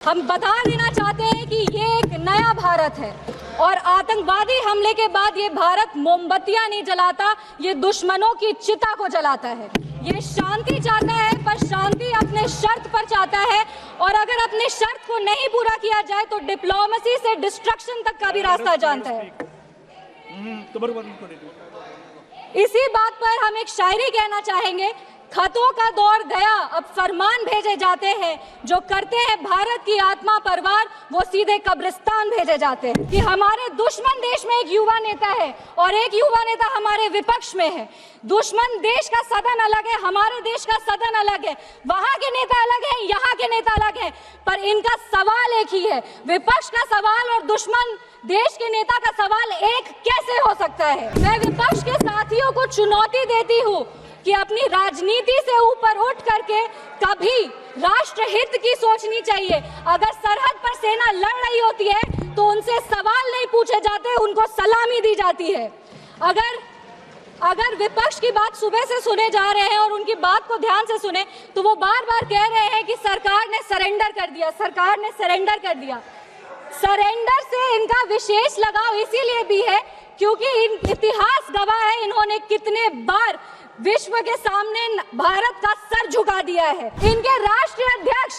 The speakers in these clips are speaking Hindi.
हम बता देना चाहते हैं कि ये एक नया भारत है और आतंकवादी हमले के बाद ये भारत मोमबत्तियां नहीं जलाता, ये दुश्मनों की चिता को जलाता है। ये शांति चाहता है, पर शांति अपने शर्त पर चाहता है, और अगर अपने शर्त को नहीं पूरा किया जाए तो डिप्लोमेसी से डिस्ट्रक्शन तक का भी रास्ता जानता है। इसी बात पर हम एक शायरी कहना चाहेंगे, खतों का दौर गया अब फरमान भेजे जाते हैं, जो करते हैं भारत की आत्मा परवार वो सीधे कब्रिस्तान भेजे जाते हैं। कि हमारे दुश्मन देश में एक युवा नेता है और एक युवा नेता हमारे विपक्ष में है। दुश्मन देश का सदन अलग है, हमारे देश का सदन अलग है, वहां के नेता अलग है, यहाँ के नेता अलग है, पर इनका सवाल एक ही है। विपक्ष का सवाल और दुश्मन देश के नेता का सवाल एक कैसे हो सकता है? मैं विपक्ष के साथियों को चुनौती देती हूँ कि अपनी राजनीति से ऊपर उठ करके कभी राष्ट्रहित की सोचनी चाहिए। अगर सरहद पर सेना लड़ रही होती है तो उनसे सवाल नहीं पूछे जाते, उनको सलामी दी जाती है। अगर विपक्ष की बात सुबह से सुने जा रहे हैं और उनकी बात को ध्यान से सुने तो वो बार बार कह रहे हैं कि सरकार ने सरेंडर कर दिया, सरकार ने सरेंडर कर दिया। सरेंडर से इनका विशेष लगाव इसीलिए भी है क्योंकि इतिहास गवाह है इन्होंने कितने बार विश्व के सामने भारत का सर झुका दिया है। इनके राष्ट्रीय अध्यक्ष,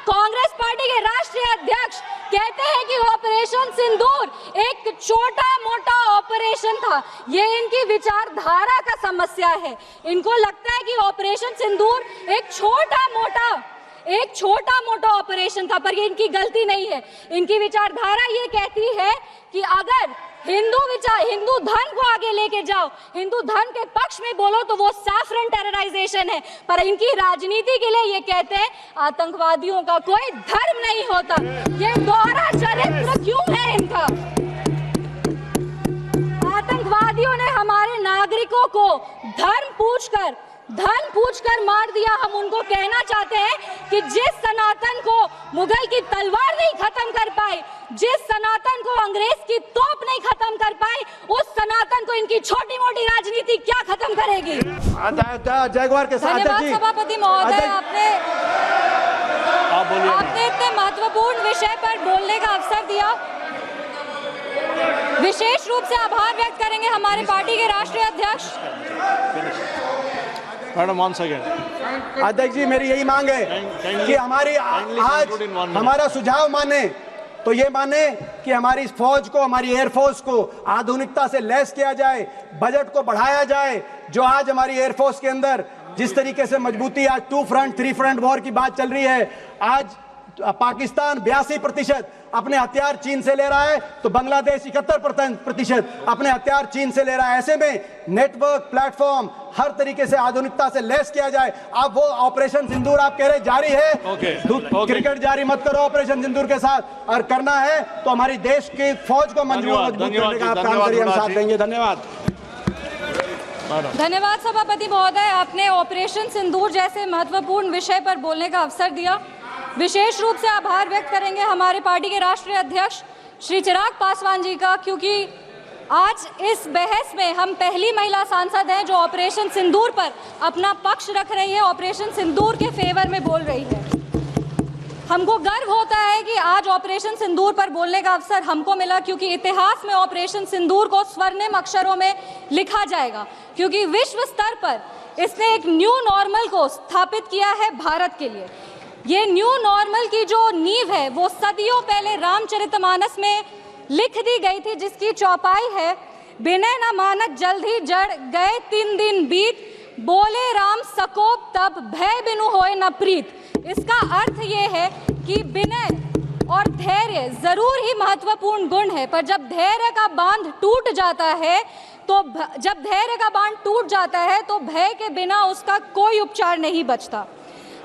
कांग्रेस पार्टी के राष्ट्रीय अध्यक्ष कहते हैं कि ऑपरेशन सिंदूर एक छोटा मोटा ऑपरेशन था। ये इनकी विचारधारा का समस्या है। इनको लगता है कि ऑपरेशन सिंदूर एक छोटा मोटा ऑपरेशन था, पर ये इनकी गलती नहीं है। इनकी विचारधारा ये कहती है कि अगर हिंदू धन को आगे लेके जाओ, हिंदू धन के पक्ष में बोलो तो वो सैफरन टेरराइजेशन है, पर इनकी राजनीति के लिए ये कहते हैं आतंकवादियों का कोई धर्म नहीं होता। ये दोहरा चरित्र क्यों है इनका? आतंकवादियों ने हमारे नागरिकों को धन पूछकर मार दिया। हम उनको कहना चाहते हैं कि जिस सनातन को मुगल की तलवार नहीं खत्म कर पाई, जिस सनातन को अंग्रेज की तोप नहीं खत्म कर पाई, उस सनातन को इनकी छोटी मोटी राजनीति क्या खत्म करेगी? जयगौर के साथ धन्यवाद सभापति महोदय, आपने इतने महत्वपूर्ण विषय पर बोलने का अवसर दिया। विशेष रूप से आभार व्यक्त करेंगे हमारे पार्टी के राष्ट्रीय अध्यक्ष। Madam one second. अध्यक्ष जी, मेरी यही मांग है कि हमारी आज हमारा सुझाव माने तो ये माने कि हमारी फौज को, हमारी एयरफोर्स को आधुनिकता से लैस किया जाए, बजट को बढ़ाया जाए। जो आज हमारी एयरफोर्स के अंदर जिस तरीके से मजबूती, आज 2 फ्रंट 3 फ्रंट वॉर की बात चल रही है। आज पाकिस्तान 82% अपने हथियार चीन से ले रहा है, तो बांग्लादेश 71% अपने हथियार चीन से ले रहा है। ऐसे में नेटवर्क प्लेटफॉर्म हर तरीके से आधुनिकता से लैस किया जाए। आप वो ऑपरेशन सिंदूर आप कह रहे जारी है, क्रिकेट जारी मत करो ऑपरेशन सिंदूर के साथ, और करना है तो हमारी देश की फौज को मजबूत करने का आप काम करिए, हम साथ देंगे। धन्यवाद। धन्यवाद सभापति महोदय, आपने ऑपरेशन सिंदूर जैसे महत्वपूर्ण विषय पर बोलने का अवसर दिया। विशेष रूप से आभार व्यक्त करेंगे हमारे पार्टी के राष्ट्रीय अध्यक्ष श्री चिराग पासवान जी का, क्योंकि आज इस बहस में हम पहली महिला सांसद हैं जो ऑपरेशन सिंदूर पर अपना पक्ष रख रही है, ऑपरेशन सिंदूर के फेवर में बोल रही है। हमको गर्व होता है कि आज ऑपरेशन सिंदूर पर बोलने का अवसर हमको मिला, क्योंकि इतिहास में ऑपरेशन सिंदूर को स्वर्णिम अक्षरों में लिखा जाएगा, क्योंकि विश्व स्तर पर इसने एक न्यू नॉर्मल को स्थापित किया है भारत के लिए। ये न्यू नॉर्मल की जो नींव है वो सदियों पहले रामचरितमानस में लिख दी गई थी, जिसकी चौपाई है, बिनय न मानत जल्द ही जड़ गए 3 दिन बीत, बोले राम सकोप तब भय बिनु होए न प्रीत। इसका अर्थ ये है कि विनय और धैर्य जरूर ही महत्वपूर्ण गुण है, पर जब धैर्य का बांध टूट जाता है तो भय के बिना उसका कोई उपचार नहीं बचता।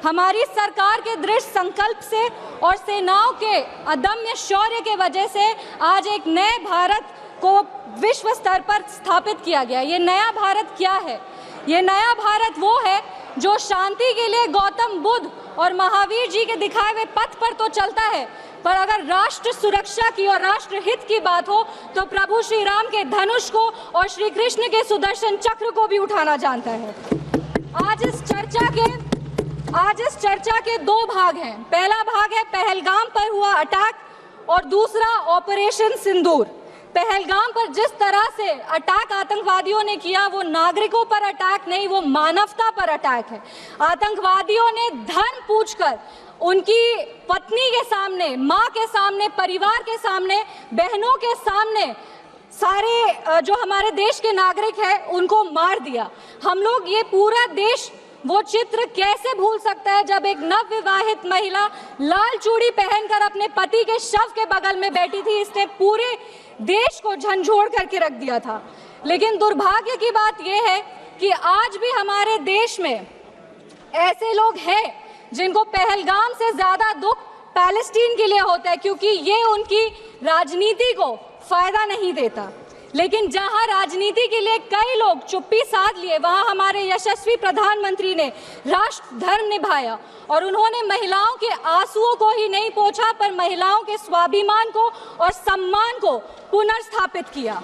हमारी सरकार के दृढ़ संकल्प से और सेनाओं के अदम्य शौर्य के वजह से आज एक नए भारत को विश्व स्तर पर स्थापित किया गया। ये नया भारत क्या है? ये नया भारत वो है जो शांति के लिए गौतम बुद्ध और महावीर जी के दिखाए हुए पथ पर तो चलता है, पर अगर राष्ट्र सुरक्षा की और राष्ट्र हित की बात हो तो प्रभु श्री राम के धनुष को और श्री कृष्ण के सुदर्शन चक्र को भी उठाना जानता है। आज इस चर्चा के आज इस चर्चा के दो भाग हैं। पहला भाग है पहलगाम पर हुआ अटैक और दूसरा ऑपरेशन सिंदूर। पहलगाम पर जिस तरह से अटैक आतंकवादियों ने किया वो नागरिकों पर अटैक नहीं, वो मानवता पर अटैक है। आतंकवादियों ने धन पूछकर उनकी पत्नी के सामने, माँ के सामने, परिवार के सामने, बहनों के सामने सारे जो हमारे देश के नागरिक हैं उनको मार दिया। हम लोग ये पूरा देश वो चित्र कैसे भूल सकता है जब एक नवविवाहित महिला लाल चूड़ी पहनकर अपने पति के शव के बगल में बैठी थी। इसने पूरे देश को झंझोड़ करके रख दिया था। लेकिन दुर्भाग्य की बात यह है कि आज भी हमारे देश में ऐसे लोग हैं जिनको पहलगाम से ज्यादा दुख पैलेस्टीन के लिए होता है, क्योंकि ये उनकी राजनीति को फायदा नहीं देता। लेकिन जहां राजनीति के लिए कई लोग चुप्पी साध लिए, वहां हमारे यशस्वी प्रधानमंत्री ने राष्ट्र धर्म निभाया और उन्होंने महिलाओं के आंसुओं को ही नहीं पोंछा पर महिलाओं के स्वाभिमान को और सम्मान को पुनर्स्थापित किया।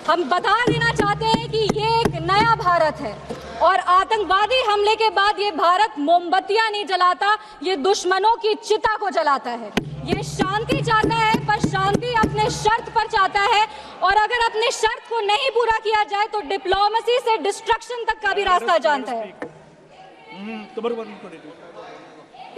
हम बता देना चाहते हैं कि ये एक नया भारत है और आतंकवादी हमले के बाद ये भारत मोमबत्तियां नहीं जलाता, ये दुश्मनों की चिता को जलाता है। ये शांति चाहता है पर शांति अपने शर्त पर चाहता है, और अगर अपने शर्त को नहीं पूरा किया जाए तो डिप्लोमेसी से डिस्ट्रक्शन तक का भी रास्ता जानता है।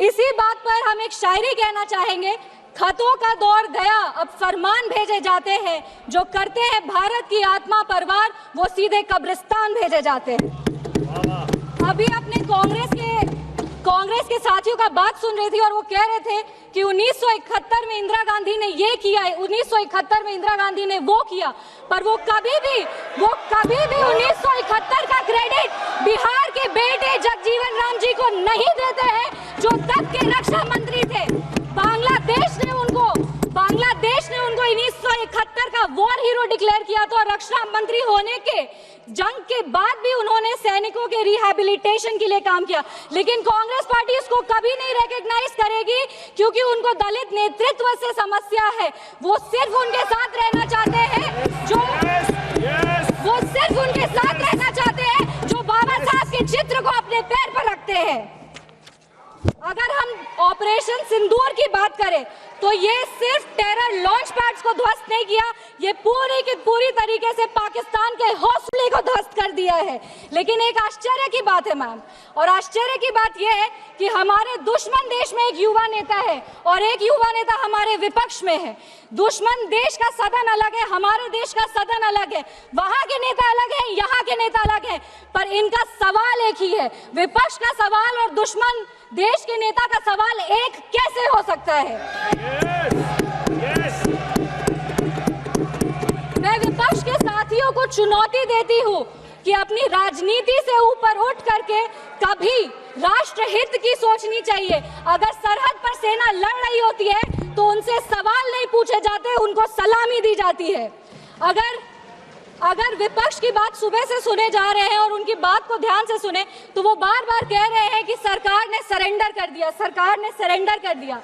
इसी बात पर हम एक शायरी कहना चाहेंगे। खतों का दौर गया, अब फरमान भेजे जाते हैं, जो करते हैं भारत की आत्मा परवार वो सीधे कब्रिस्तान भेजे जाते हैं। अभी अपने कांग्रेस के साथियों का बात सुन रही थी और वो कह रहे थे कि 1971 में इंदिरा गांधी ने ये किया है, 1971 में इंदिरा गांधी ने वो किया, पर वो कभी भी 1971 का क्रेडिट बिहार के बेटे जगजीवन राम जी को नहीं देते हैं, जो तब के रक्षा मंत्री थे। बांग्लादेश ने उनको 1971 का वॉर हीरो डिक्लेयर किया था और रक्षा मंत्री होने के जंग के बाद भी उन्होंने सैनिकों के रिहैबिलिटेशन के लिए काम किया। लेकिन कांग्रेस पार्टी इसको कभी नहीं रिकॉग्नाइज करेगी, क्योंकि उनको दलित नेतृत्व से समस्या है। वो सिर्फ उनके साथ रहना चाहते हैं जो बाबा साहब के चित्र को अपने पैर पर रखते हैं। अगर हम ऑपरेशन सिंदूर की बात करें तो ये सिर्फ टेरर लॉन्च पैड्स को ध्वस्त नहीं किया, ये पूरी की पूरी तरीके से पाकिस्तान के हौसले को ध्वस्त कर दिया है। लेकिन एक आश्चर्य की बात है मैम, और आश्चर्य की बात यह है कि हमारे दुश्मन देश में एक युवा नेता है और एक युवा नेता हमारे विपक्ष में है। दुश्मन देश का सदन अलग है, हमारे देश का सदन अलग है, वहां के नेता अलग है, यहाँ के नेता अलग है, पर इनका सवाल एक ही है। विपक्ष का सवाल और दुश्मन देश के नेता का सवाल एक कैसे हो सकता है? मैं विपक्ष के साथियों को चुनौती देती हूँ कि अपनी राजनीति से ऊपर उठ करके कभी राष्ट्र हित की सोचनी चाहिए। अगर सरहद पर सेना लड़ रही होती है तो उनसे सवाल नहीं पूछे जाते, उनको सलामी दी जाती है। अगर विपक्ष की बात सुबह से सुने जा रहे हैं और उनकी बात को ध्यान से सुने तो वो बार बार कह रहे हैं कि सरकार ने सरेंडर कर दिया, सरकार ने सरेंडर कर दिया।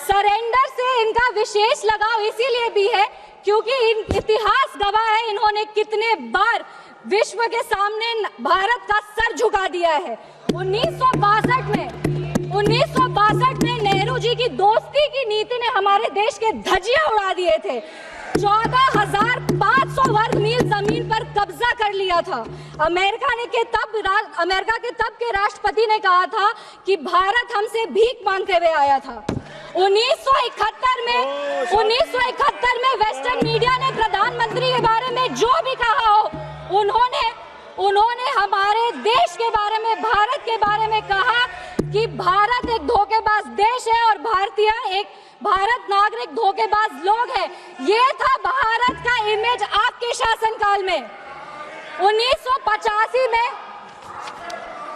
सरेंडर से इनका विशेष लगाव इसीलिए भी है क्योंकि इतिहास गवाह है इन्होंने कितने बार विश्व के सामने भारत का सर झुका दिया है। 1962 में नेहरू जी की दोस्ती की नीति ने हमारे देश के धज्जियां उड़ा दिए थे। 14,500 वर्ग मील जमीन पर कब्जा कर लिया था। अमेरिका के तब के राष्ट्रपति ने कहा था कि भारत हमसे भीख मांगते हुए आया था। 1971 में वेस्टर्न मीडिया ने प्रधानमंत्री के बारे में जो भी कहा हो, उन्होंने हमारे देश के बारे में, भारत के बारे में कहा कि भारत एक धोखेबाज देश है और भारत नागरिक धोखेबाज लोग हैं। ये था भारत का इमेज आपके शासनकाल में।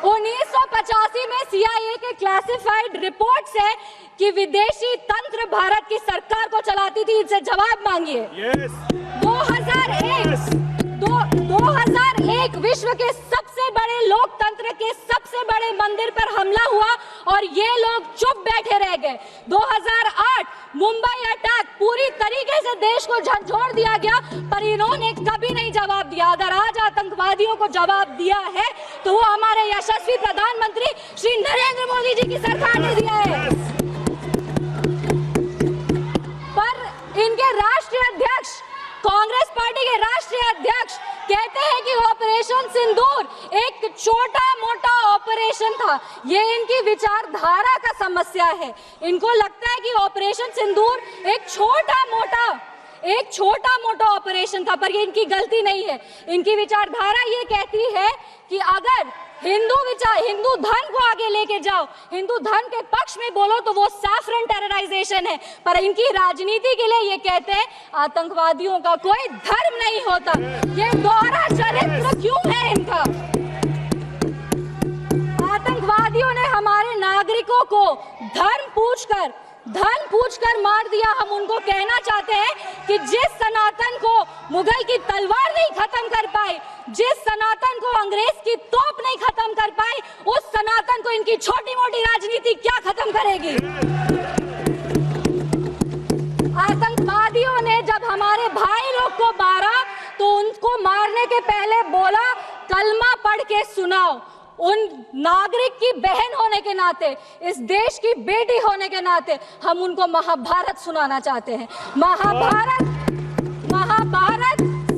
1985 में CIA के क्लासिफाइड रिपोर्ट्स है कि विदेशी तंत्र भारत की सरकार को चलाती थी। इनसे जवाब मांगिए। 2001 विश्व के सबसे बड़े लोकतंत्र के सबसे बड़े मंदिर पर हमला हुआ और ये लोग चुप बैठे रह गए। 2008 मुंबई अटैक, पूरी तरीके से देश को झंझोड़ दिया गया, पर इन्होंने कभी नहीं जवाब दिया। अगर आज आतंकवादियों को जवाब दिया है तो वो हमारे यशस्वी प्रधानमंत्री श्री नरेंद्र मोदी जी की सरकार ने दिया है। पर इनके राष्ट्रीय अध्यक्ष, कांग्रेस पार्टी के राष्ट्रीय अध्यक्ष कहते हैं कि ऑपरेशन सिंदूर एक छोटा मोटा ऑपरेशन था। ये इनकी विचारधारा का समस्या है। इनको लगता है कि ऑपरेशन सिंदूर एक छोटा मोटा ऑपरेशन था, पर ये इनकी गलती नहीं है। इनकी विचारधारा ये कहती है कि अगर हिंदू धर्म को आगे लेके जाओ, हिंदू धर्म के पक्ष में बोलो तो वो सैफरन टेरराइजेशन है, पर इनकी राजनीति के लिए ये कहते हैं आतंकवादियों का कोई धर्म नहीं होता। ये दोहरा चरित्र क्यों है इनका? आतंकवादियों ने हमारे नागरिकों को धर्म पूछकर मार दिया। हम उनको कहना चाहते हैं कि जिस सनातन को मुगल की तलवार नहीं खत्म कर पाई, जिस सनातन को अंग्रेज की तोप नहीं खत्म कर पाई, उस सनातन को इनकी छोटी मोटी राजनीति क्या खत्म करेगी? आतंकवादियों ने जब हमारे भाई लोग को मारा तो उनको मारने के पहले बोला कलमा पढ़ के सुनाओ। उन नागरिक की बहन होने के नाते, इस देश की बेटी होने के नाते हम उनको महाभारत सुनाना चाहते हैं। महाभारत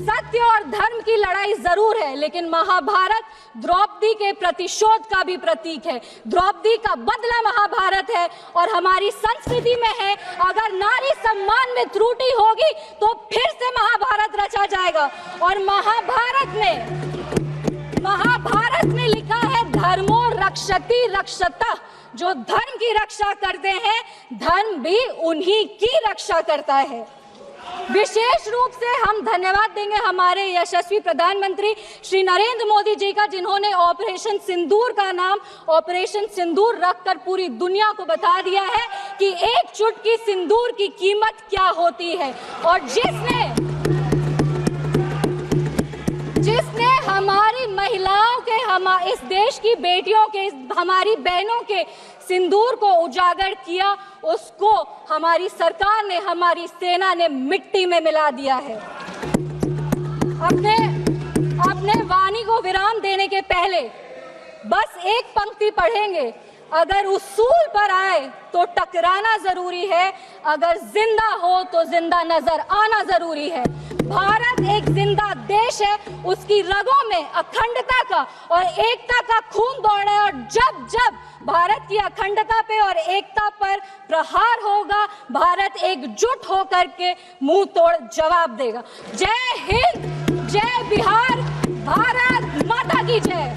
सत्य और धर्म की लड़ाई जरूर है, लेकिन महाभारत द्रौपदी के प्रतिशोध का भी प्रतीक है। द्रौपदी का बदला महाभारत है और हमारी संस्कृति में है, अगर नारी सम्मान में त्रुटि होगी तो फिर से महाभारत रचा जाएगा। और महाभारत में लिखा है धर्मो रक्षति रक्षतः, जो धर्म की रक्षा करते हैं धर्म भी उन्हीं की रक्षा करता है। विशेष रूप से हम धन्यवाद देंगे हमारे यशस्वी प्रधानमंत्री श्री नरेंद्र मोदी जी का, जिन्होंने ऑपरेशन सिंदूर का नाम ऑपरेशन सिंदूर रखकर पूरी दुनिया को बता दिया है कि एक चुटकी सिंदूर की कीमत क्या होती है। और जिसने हमारी महिलाओं के, इस देश की बेटियों के, हमारी बहनों के सिंदूर को उजागर किया, उसको हमारी सरकार ने, हमारी सेना ने मिट्टी में मिला दिया है। अपने वाणी को विराम देने के पहले बस एक पंक्ति पढ़ेंगे, अगर उसूल पर आए तो टकराना जरूरी है, अगर जिंदा हो तो जिंदा नजर आना जरूरी है। भारत एक जिंदा देश है, उसकी रगों में अखंडता का और एकता का खून दौड़ रहा है, और जब जब भारत की अखंडता पे और एकता पर प्रहार होगा, भारत एकजुट होकर के मुंह तोड़ जवाब देगा। जय हिंद, जय बिहार, भारत माता की जय।